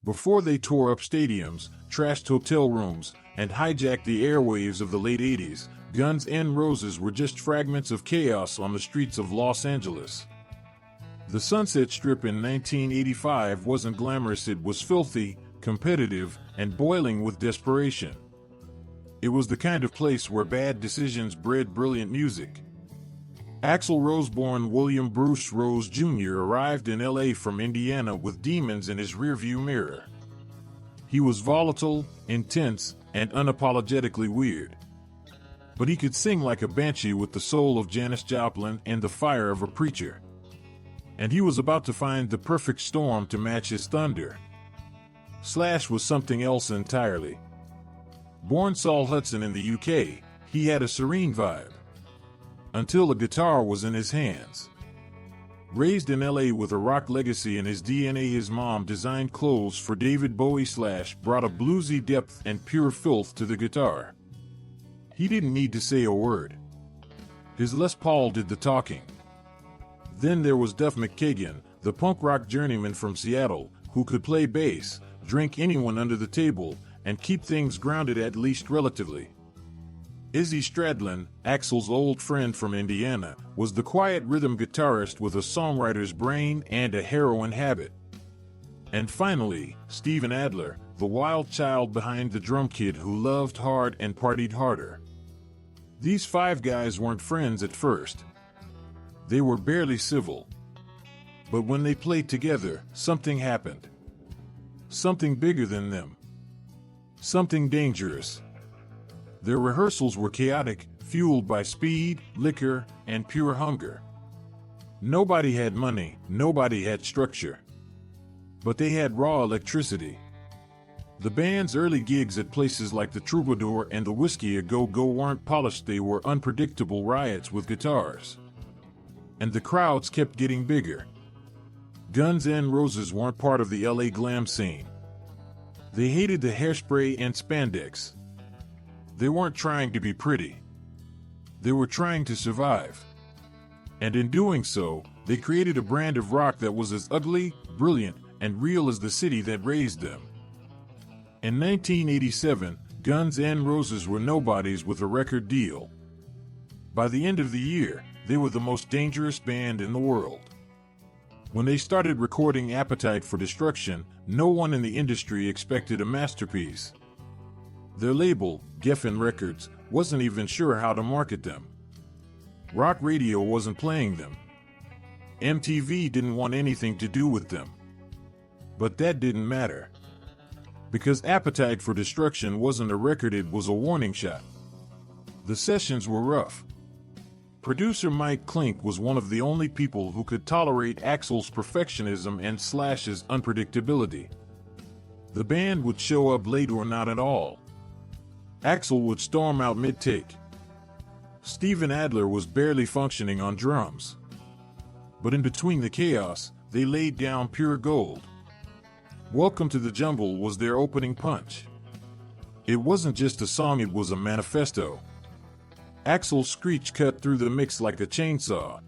Before they tore up stadiums, trashed hotel rooms, and hijacked the airwaves of the late 80s, Guns N' Roses were just fragments of chaos on the streets of Los Angeles. The Sunset Strip in 1985 wasn't glamorous, it was filthy, competitive, and boiling with desperation. It was the kind of place where bad decisions bred brilliant music. Axl Rose, born William Bruce Rose Jr., arrived in LA from Indiana with demons in his rearview mirror. He was volatile, intense, and unapologetically weird. But he could sing like a banshee with the soul of Janis Joplin and the fire of a preacher. And he was about to find the perfect storm to match his thunder. Slash was something else entirely. Born Saul Hudson in the UK, he had a serene vibe. Until a guitar was in his hands. Raised in LA with a rock legacy in his DNA, his mom designed clothes for David Bowie. Slash brought a bluesy depth and pure filth to the guitar. He didn't need to say a word. His Les Paul did the talking. Then there was Duff McKagan, the punk rock journeyman from Seattle, who could play bass, drink anyone under the table, and keep things grounded at least relatively. Izzy Stradlin, Axl's old friend from Indiana, was the quiet rhythm guitarist with a songwriter's brain and a heroin habit. And finally, Steven Adler, the wild child behind the drum kit who loved hard and partied harder. These five guys weren't friends at first. They were barely civil. But when they played together, something happened. Something bigger than them. Something dangerous. Their rehearsals were chaotic, fueled by speed, liquor, and pure hunger. Nobody had money, nobody had structure. But they had raw electricity. The band's early gigs at places like the Troubadour and the Whiskey A Go-Go weren't polished, they were unpredictable riots with guitars. And the crowds kept getting bigger. Guns N' Roses weren't part of the LA glam scene. They hated the hairspray and spandex. They weren't trying to be pretty. They were trying to survive. And in doing so, they created a brand of rock that was as ugly, brilliant, and real as the city that raised them. In 1987, Guns N' Roses were nobodies with a record deal. By the end of the year, they were the most dangerous band in the world. When they started recording Appetite for Destruction, no one in the industry expected a masterpiece. Their label, Geffen Records, wasn't even sure how to market them. Rock radio wasn't playing them. MTV didn't want anything to do with them. But that didn't matter. Because Appetite for Destruction wasn't a record, it was a warning shot. The sessions were rough. Producer Mike Klink was one of the only people who could tolerate Axl's perfectionism and Slash's unpredictability. The band would show up late or not at all. Axl would storm out mid-take. Steven Adler was barely functioning on drums. But in between the chaos, they laid down pure gold. Welcome to the Jungle was their opening punch. It wasn't just a song, it was a manifesto. Axl's screech cut through the mix like a chainsaw.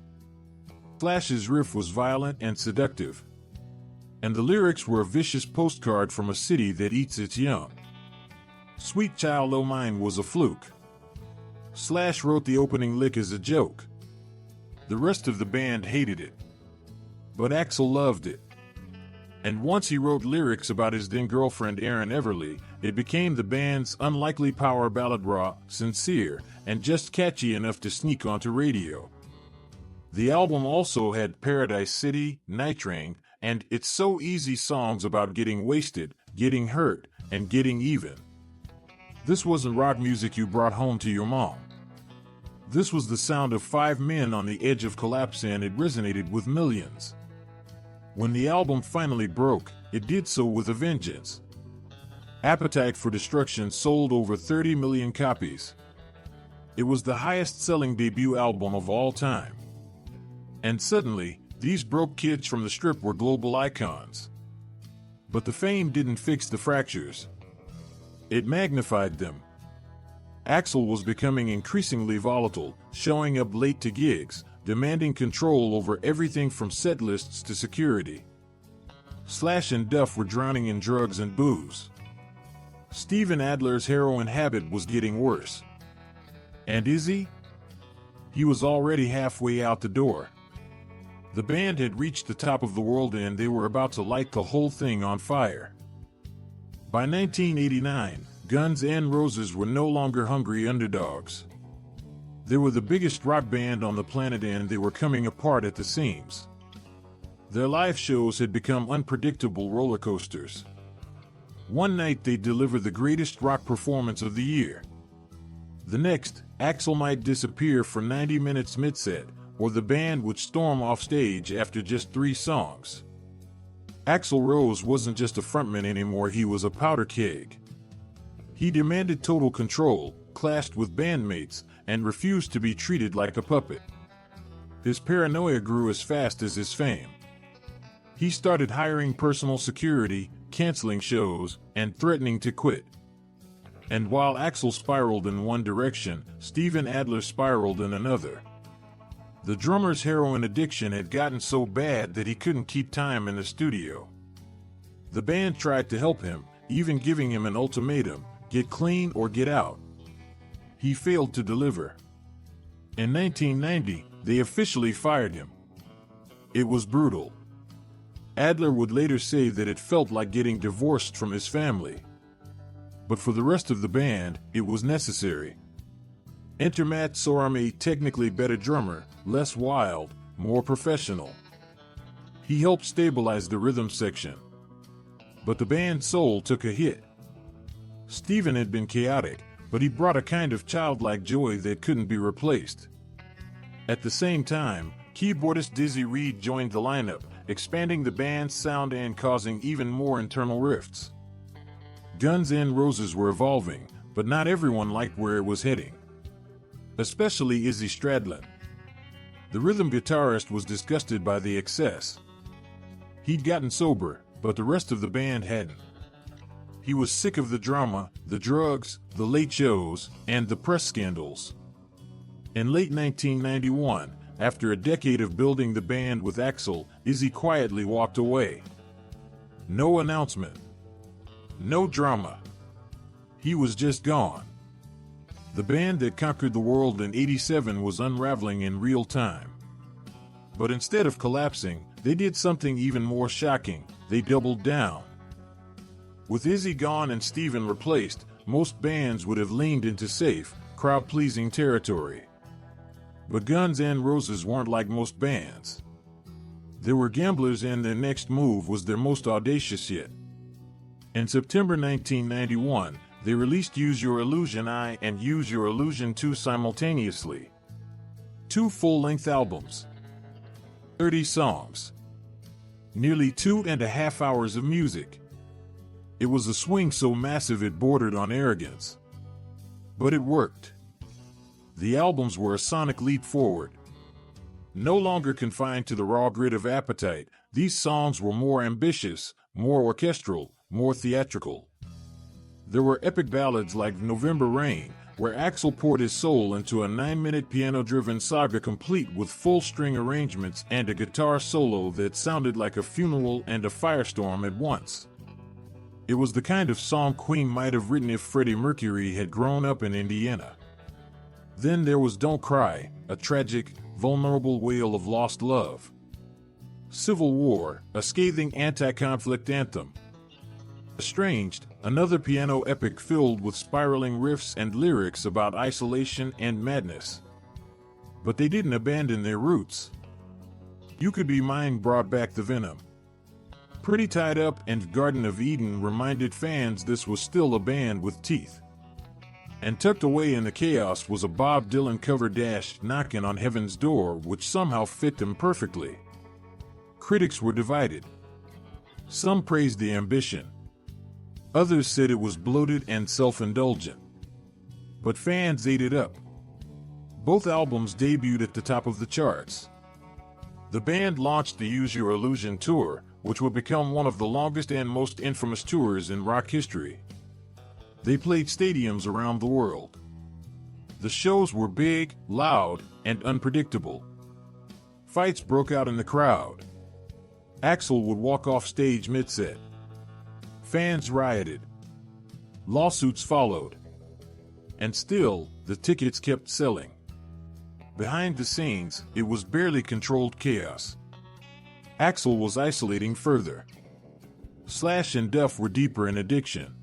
Slash's riff was violent and seductive. And the lyrics were a vicious postcard from a city that eats its young. Sweet Child O' Mine was a fluke. Slash wrote the opening lick as a joke. The rest of the band hated it. But Axl loved it. And once he wrote lyrics about his then-girlfriend Erin Everly, it became the band's unlikely power ballad, raw, sincere, and just catchy enough to sneak onto radio. The album also had Paradise City, Night Train, and It's So Easy, songs about getting wasted, getting hurt, and getting even. This wasn't rock music you brought home to your mom. This was the sound of five men on the edge of collapse, and it resonated with millions. When the album finally broke, it did so with a vengeance. Appetite for Destruction sold over 30 million copies. It was the highest-selling debut album of all time. And suddenly, these broke kids from the Strip were global icons. But the fame didn't fix the fractures. It magnified them. Axl was becoming increasingly volatile, showing up late to gigs, demanding control over everything from set lists to security. Slash and Duff were drowning in drugs and booze. Steven Adler's heroin habit was getting worse. And Izzy? He was already halfway out the door. The band had reached the top of the world and they were about to light the whole thing on fire. By 1989, Guns N' Roses were no longer hungry underdogs. They were the biggest rock band on the planet and they were coming apart at the seams. Their live shows had become unpredictable roller coasters. One night they'd deliver the greatest rock performance of the year. The next, Axl might disappear for 90 minutes mid-set, or the band would storm off stage after just 3 songs. Axl Rose wasn't just a frontman anymore, he was a powder keg. He demanded total control, clashed with bandmates, and refused to be treated like a puppet. His paranoia grew as fast as his fame. He started hiring personal security, canceling shows, and threatening to quit. And while Axl spiraled in one direction, Steven Adler spiraled in another. The drummer's heroin addiction had gotten so bad that he couldn't keep time in the studio. The band tried to help him, even giving him an ultimatum: get clean or get out. He failed to deliver. In 1990, they officially fired him. It was brutal. Adler would later say that it felt like getting divorced from his family. But for the rest of the band, it was necessary. Enter Matt Sorum, a technically better drummer, less wild, more professional. He helped stabilize the rhythm section. But the band's soul took a hit. Steven had been chaotic, but he brought a kind of childlike joy that couldn't be replaced. At the same time, keyboardist Dizzy Reed joined the lineup, expanding the band's sound and causing even more internal rifts. Guns N' Roses were evolving, but not everyone liked where it was heading. Especially Izzy Stradlin. The rhythm guitarist was disgusted by the excess. He'd gotten sober, but the rest of the band hadn't. He was sick of the drama, the drugs, the late shows, and the press scandals. In late 1991, after a decade of building the band with Axl, Izzy quietly walked away. No announcement. No drama. He was just gone. The band that conquered the world in '87 was unraveling in real time. But instead of collapsing, they did something even more shocking: they doubled down. With Izzy gone and Steven replaced, most bands would have leaned into safe, crowd-pleasing territory. But Guns N' Roses weren't like most bands. They were gamblers and their next move was their most audacious yet. In September 1991, they released Use Your Illusion I and Use Your Illusion II simultaneously. 2 full-length albums. 30 songs. Nearly 2.5 hours of music. It was a swing so massive it bordered on arrogance. But it worked. The albums were a sonic leap forward. No longer confined to the raw grit of Appetite, these songs were more ambitious, more orchestral, more theatrical. There were epic ballads like November Rain, where Axl poured his soul into a 9-minute piano-driven saga complete with full string arrangements and a guitar solo that sounded like a funeral and a firestorm at once. It was the kind of song Queen might have written if Freddie Mercury had grown up in Indiana. Then there was Don't Cry, a tragic, vulnerable wail of lost love. Civil War, a scathing anti-conflict anthem. Estranged, another piano epic filled with spiraling riffs and lyrics about isolation and madness. But they didn't abandon their roots. You Could Be Mine brought back the venom. Pretty Tied Up and Garden of Eden reminded fans this was still a band with teeth. And tucked away in the chaos was a Bob Dylan cover Knocking on Heaven's Door, which somehow fit them perfectly. Critics were divided. Some praised the ambition. Others said it was bloated and self-indulgent. But fans ate it up. Both albums debuted at the top of the charts. The band launched the Use Your Illusion tour, which would become one of the longest and most infamous tours in rock history. They played stadiums around the world. The shows were big, loud, and unpredictable. Fights broke out in the crowd. Axl would walk off stage mid-set. Fans rioted. Lawsuits followed. And still, the tickets kept selling. Behind the scenes, it was barely controlled chaos. Axl was isolating further. Slash and Duff were deeper in addiction.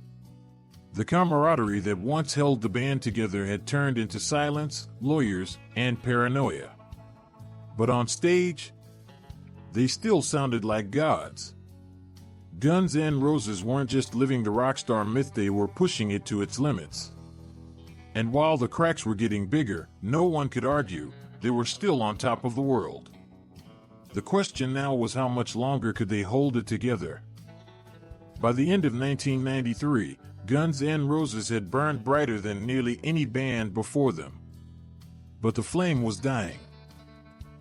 The camaraderie that once held the band together had turned into silence, lawyers, and paranoia. But on stage, they still sounded like gods. Guns N' Roses weren't just living the rockstar myth, they were pushing it to its limits. And while the cracks were getting bigger, no one could argue, they were still on top of the world. The question now was how much longer could they hold it together? By the end of 1993, Guns N' Roses had burned brighter than nearly any band before them. But the flame was dying.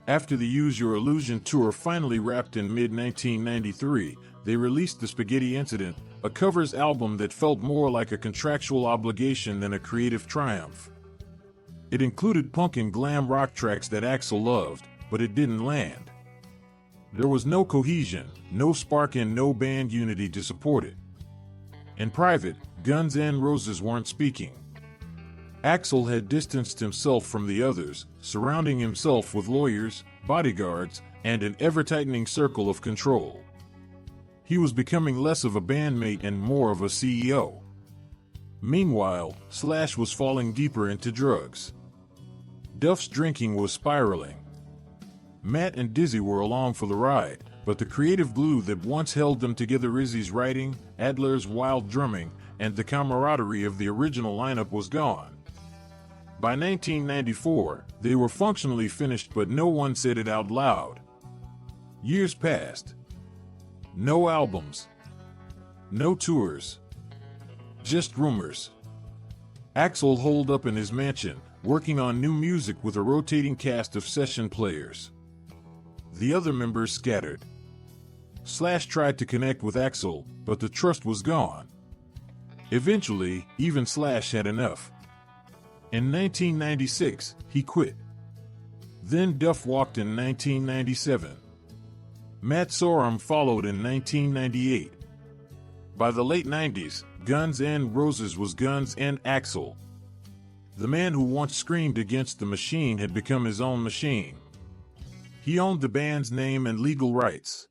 After the Use Your Illusion tour finally wrapped in mid-1993, they released The Spaghetti Incident, a covers album that felt more like a contractual obligation than a creative triumph. It included punk and glam rock tracks that Axl loved, but it didn't land. There was no cohesion, no spark, and no band unity to support it. In private, Guns N' Roses weren't speaking. Axl had distanced himself from the others, surrounding himself with lawyers, bodyguards, and an ever-tightening circle of control. He was becoming less of a bandmate and more of a CEO. Meanwhile, Slash was falling deeper into drugs. Duff's drinking was spiraling. Matt and Dizzy were along for the ride, but the creative glue that once held them together, Izzy's writing, Adler's wild drumming, and the camaraderie of the original lineup, was gone. By 1994, they were functionally finished, but no one said it out loud. Years passed. No albums. No tours. Just rumors. Axl holed up in his mansion, working on new music with a rotating cast of session players. The other members scattered. Slash tried to connect with Axl, but the trust was gone. Eventually, even Slash had enough. In 1996, he quit. Then Duff walked in 1997. Matt Sorum followed in 1998. By the late 90s, Guns N' Roses was Guns N' Axl. The man who once screamed against the machine had become his own machine. He owned the band's name and legal rights.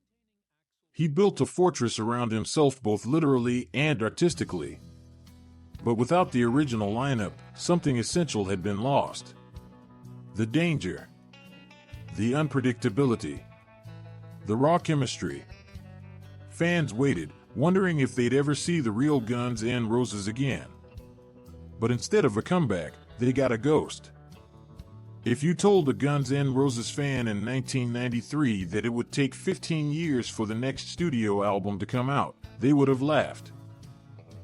He built a fortress around himself, both literally and artistically. But without the original lineup, something essential had been lost. The danger. The unpredictability. The raw chemistry. Fans waited, wondering if they'd ever see the real Guns N' Roses again. But instead of a comeback, they got a ghost. If you told a Guns N' Roses fan in 1993 that it would take 15 years for the next studio album to come out, they would have laughed.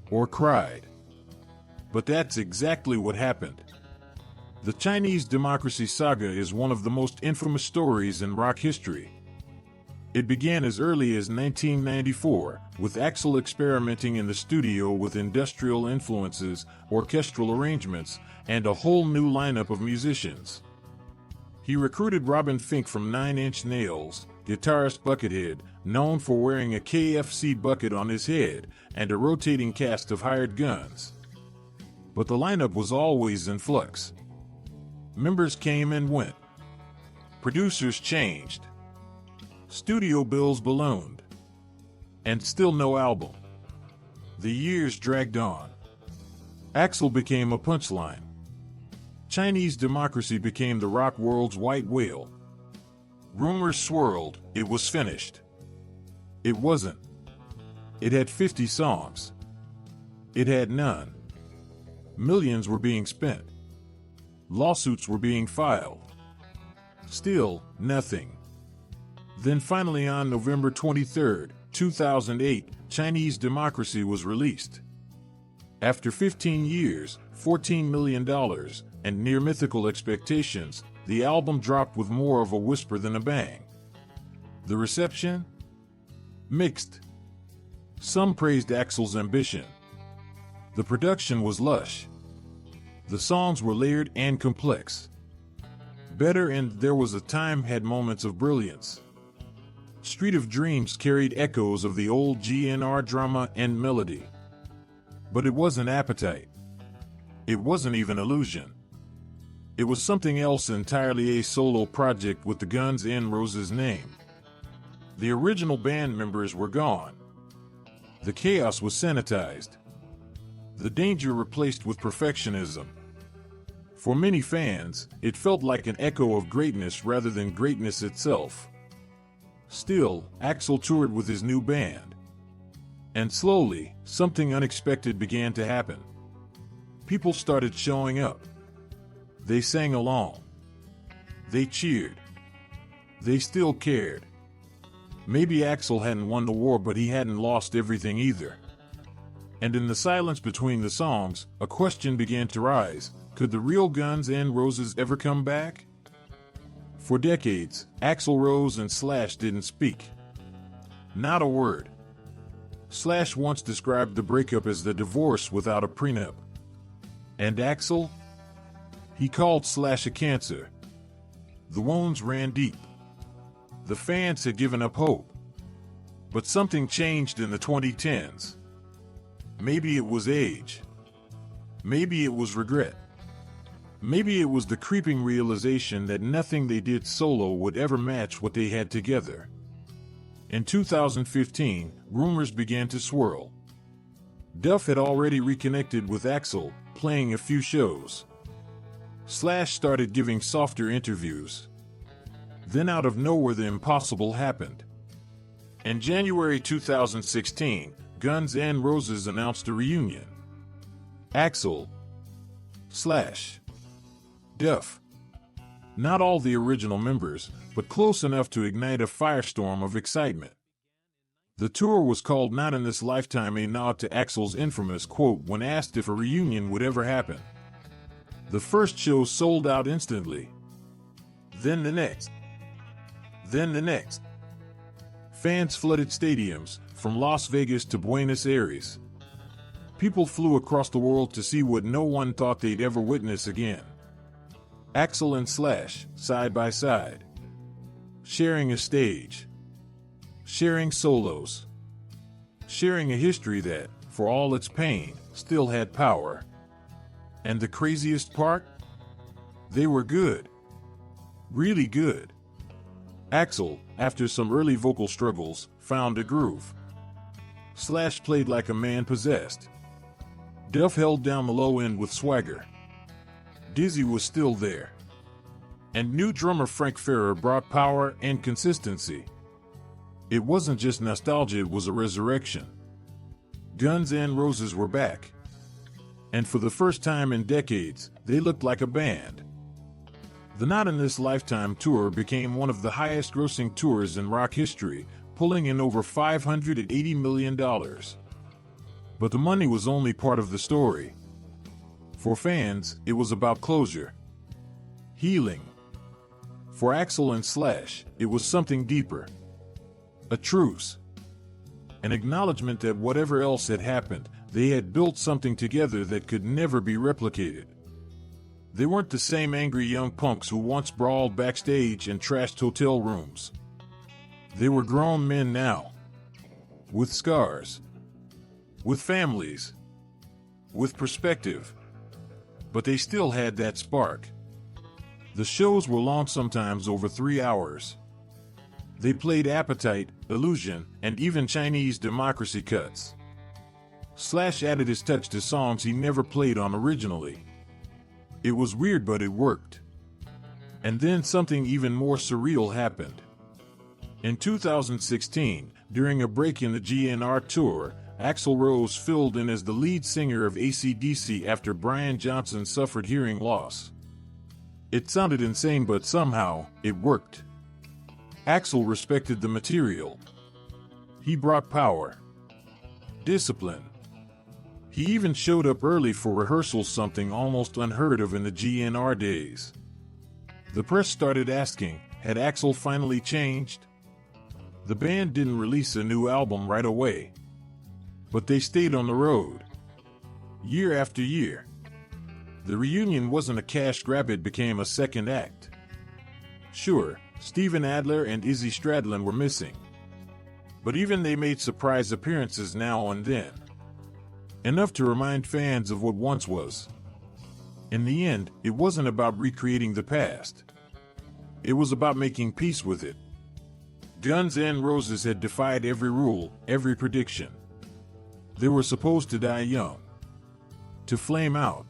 Or cried. But that's exactly what happened. The Chinese democracy saga is one of the most infamous stories in rock history. It began as early as 1994, with Axl experimenting in the studio with industrial influences, orchestral arrangements, and a whole new lineup of musicians. He recruited Robin Fink from Nine Inch Nails, guitarist Buckethead, known for wearing a KFC bucket on his head, and a rotating cast of hired guns. But the lineup was always in flux. Members came and went. Producers changed. Studio bills ballooned. And still no album. The years dragged on. Axl became a punchline. Chinese democracy became the rock world's white whale. Rumors swirled, it was finished. It wasn't. It had 50 songs. It had none. Millions were being spent. Lawsuits were being filed. Still, nothing. Then finally on November 23, 2008, Chinese Democracy was released. After 15 years, $14 million, and near mythical expectations, the album dropped with more of a whisper than a bang. The reception? Mixed. Some praised Axl's ambition. The production was lush. The songs were layered and complex. Better and There Was a Time had moments of brilliance. Street of Dreams carried echoes of the old GNR drama and melody. But it wasn't Appetite. It wasn't even Illusion. It was something else entirely, a solo project with the Guns N' Roses name. The original band members were gone. The chaos was sanitized. The danger replaced with perfectionism. For many fans, it felt like an echo of greatness rather than greatness itself. Still, Axl toured with his new band. And slowly, something unexpected began to happen. People started showing up. They sang along. They cheered. They still cared. Maybe Axl hadn't won the war, but he hadn't lost everything either. And in the silence between the songs, a question began to rise. Could the real Guns N' Roses ever come back? For decades, Axl Rose and Slash didn't speak. Not a word. Slash once described the breakup as the divorce without a prenup. And Axl? He called Slash a cancer. The wounds ran deep. The fans had given up hope. But something changed in the 2010s. Maybe it was age. Maybe it was regret. Maybe it was the creeping realization that nothing they did solo would ever match what they had together. In 2015, rumors began to swirl. Duff had already reconnected with Axl, playing a few shows. Slash started giving softer interviews. Then out of nowhere the impossible happened. In January 2016, Guns N' Roses announced a reunion. Axl, Slash, Duff. Not all the original members, but close enough to ignite a firestorm of excitement. The tour was called Not in This Lifetime, a nod to Axl's infamous quote when asked if a reunion would ever happen. The first show sold out instantly. Then the next. Then the next. Fans flooded stadiums, from Las Vegas to Buenos Aires. People flew across the world to see what no one thought they'd ever witness again. Axl and Slash, side by side. Sharing a stage. Sharing solos. Sharing a history that, for all its pain, still had power. And the craziest part? They were good. Really good. Axl, after some early vocal struggles, found a groove. Slash played like a man possessed. Duff held down the low end with swagger. Dizzy was still there. And new drummer Frank Ferrer brought power and consistency. It wasn't just nostalgia, it was a resurrection. Guns N' Roses were back. And for the first time in decades, they looked like a band. The Not in This Lifetime tour became one of the highest-grossing tours in rock history, pulling in over $580 million. But the money was only part of the story. For fans, it was about closure. Healing. For Axl and Slash, it was something deeper. A truce. An acknowledgement that whatever else had happened, they had built something together that could never be replicated. They weren't the same angry young punks who once brawled backstage and trashed hotel rooms. They were grown men now. With scars. With families. With perspective. But they still had that spark. The shows were long, sometimes over 3 hours. They played Appetite, Illusion, and even Chinese Democracy cuts. Slash added his touch to songs he never played on originally. It was weird, but it worked. And then something even more surreal happened. In 2016, during a break in the GNR tour, Axl Rose filled in as the lead singer of AC/DC after Brian Johnson suffered hearing loss. It sounded insane, but somehow, it worked. Axl respected the material. He brought power. Discipline. He even showed up early for rehearsals, something almost unheard of in the GNR days. The press started asking, had Axl finally changed? The band didn't release a new album right away. But they stayed on the road. Year after year. The reunion wasn't a cash grab, it became a second act. Sure, Steven Adler and Izzy Stradlin were missing, but even they made surprise appearances now and then. Enough to remind fans of what once was. In the end, it wasn't about recreating the past. It was about making peace with it. Guns N' Roses had defied every rule, every prediction. They were supposed to die young, to flame out.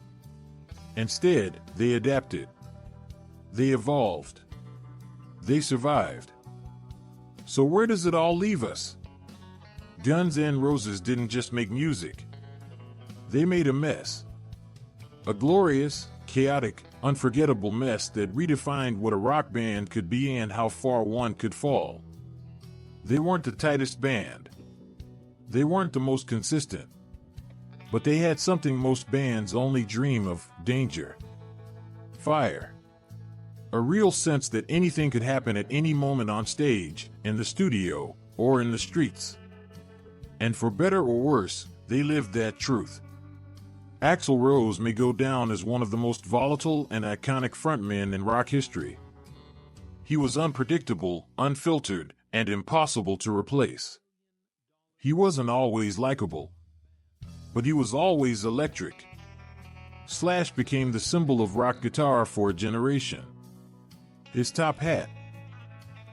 Instead, they adapted. They evolved. They survived. So where does it all leave us? Guns N' Roses didn't just make music. They made a mess. A glorious, chaotic, unforgettable mess that redefined what a rock band could be and how far one could fall. They weren't the tightest band. They weren't the most consistent. But they had something most bands only dream of: danger. Fire. A real sense that anything could happen at any moment on stage, in the studio, or in the streets. And for better or worse, they lived that truth. Axl Rose may go down as one of the most volatile and iconic frontmen in rock history. He was unpredictable, unfiltered, and impossible to replace. He wasn't always likable, but he was always electric. Slash became the symbol of rock guitar for a generation. His top hat,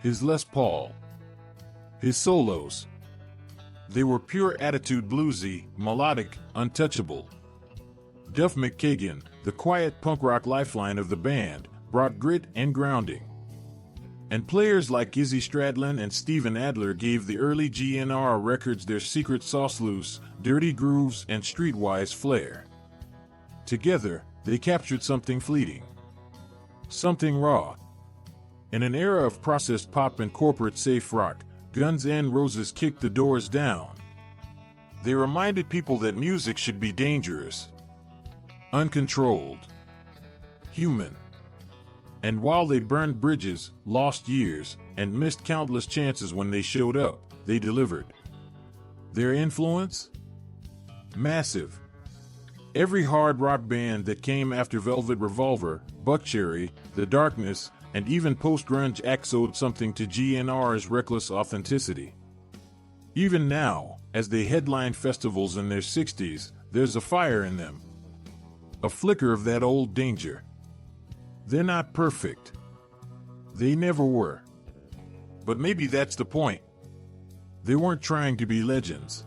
his Les Paul, his solos. They were pure attitude, bluesy, melodic, untouchable. Duff McKagan, the quiet punk rock lifeline of the band, brought grit and grounding. And players like Izzy Stradlin and Steven Adler gave the early GNR records their secret sauce: loose, dirty grooves, and streetwise flair. Together, they captured something fleeting. Something raw. In an era of processed pop and corporate safe rock, Guns N' Roses kicked the doors down. They reminded people that music should be dangerous, uncontrolled, human. And while they burned bridges, lost years, and missed countless chances when they showed up, they delivered. Their influence? Massive. Every hard rock band that came after Velvet Revolver, Buckcherry, The Darkness, and even post-grunge acts owed something to GNR's reckless authenticity. Even now, as they headline festivals in their 60s, there's a fire in them. A flicker of that old danger. They're not perfect. They never were. But maybe that's the point. They weren't trying to be legends.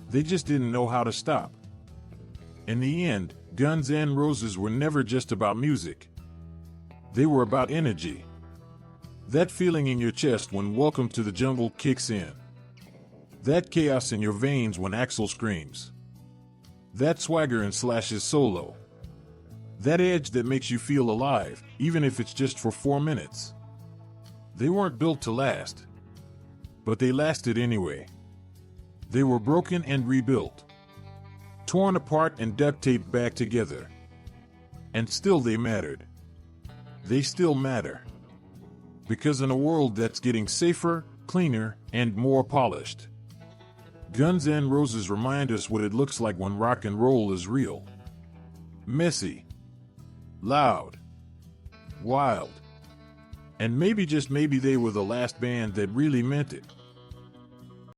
They just didn't know how to stop. In the end, Guns N' Roses were never just about music. They were about energy. That feeling in your chest when Welcome to the Jungle kicks in. That chaos in your veins when Axl screams. That swagger in Slash's solo. That edge that makes you feel alive, even if it's just for 4 minutes. They weren't built to last. But they lasted anyway. They were broken and rebuilt. Torn apart and duct taped back together. And still they mattered. They still matter. Because in a world that's getting safer, cleaner, and more polished, Guns N' Roses remind us what it looks like when rock and roll is real. Messy. Loud. Wild. And maybe, just maybe, they were the last band that really meant it.